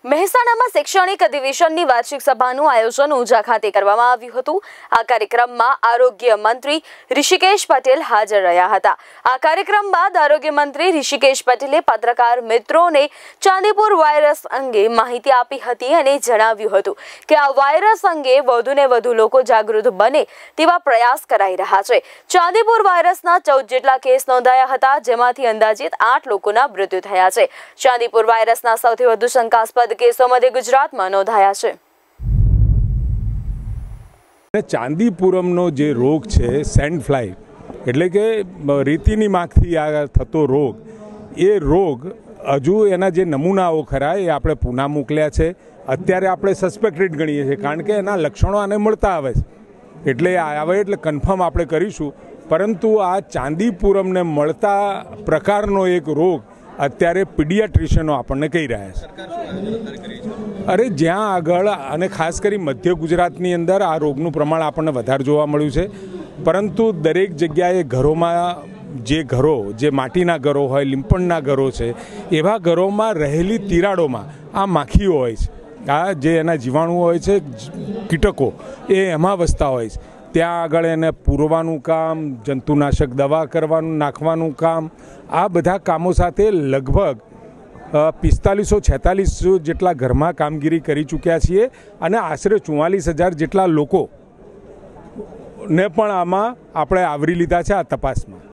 મહેસાણામાં શૈક્ષણિક અધિવેશનની વાર્ષિક સભાનું આયોજન ઊંઝા ખાતે કરવામાં આવ્યું હતું। આ કાર્યક્રમમાં આરોગ્ય મંત્રી ઋષિકેશ પટેલ હાજર રહ્યા હતા। આ કાર્યક્રમ બાદ આરોગ્ય મંત્રી ઋષિકેશ પટેલે પત્રકાર મિત્રોને ચાંદીપુર વાયરસ અંગે માહિતી આપી હતી અને જણાવ્યું હતું કે આ વાયરસ અંગે વધુને વધુ લોકો જાગૃત બને તેવા પ્રયાસ કરાઈ રહ્યા છે। ચાંદીપુર વાયરસના 14 જેટલા કેસ નોંધાયા હતા, જેમાંથી અંદાજિત 8 લોકોના મૃત્યુ થયા છે। ચાંદીપુર વાયરસના સૌથી વધુ શંકાસ્પદ કેસો મધ્ય ગુજરાતમાં નોંધાયા છે। ચાંદીપુરમનો જે રોગ છે સેન્ડ ફ્લાય એટલે કે રેતીની માખથી આ થતો રોગ, એ રોગ હજુ એના જે નમૂનાઓ ખરા એ આપણે પૂના મોકલ્યા છે। અત્યારે આપણે સસ્પેક્ટેડ ગણીએ છીએ કારણ કે એના લક્ષણો આને મળતા આવે છે, એટલે આવે એટલે કન્ફર્મ આપણે કરીશું। પરંતુ આ ચાંદીપુરમને મળતા પ્રકારનો એક રોગ અત્યારે પીડિયાટ્રિશિયનો આપણને કહી રહ્યા છે। અરે જ્યાં આગળ અને ખાસ કરી મધ્ય ગુજરાતની અંદર આ રોગનું પ્રમાણ આપણને વધારે જોવા મળ્યું છે, પરંતુ દરેક જગ્યાએ ઘરોમાં જે માટીના ઘરો હોય, લીંપણના ઘરો છે, એવા ઘરોમાં રહેલી તિરાડોમાં આ માખીઓ હોય છે, આ જે એના જીવાણુઓ હોય છે, કીટકો, એ એમાં વસતા હોય છે। ત્યાં આગળ એને પૂરવાનું કામ, જંતુનાશક દવા કરવાનું, નાખવાનું કામ, આ બધા કામો સાથે લગભગ 4546 જેટલા ઘરમાં કામગીરી કરી ચૂક્યા છીએ અને આશરે 44,000 જેટલા લોકોને પણ આમાં આપણે આવરી લીધા છે આ તપાસમાં।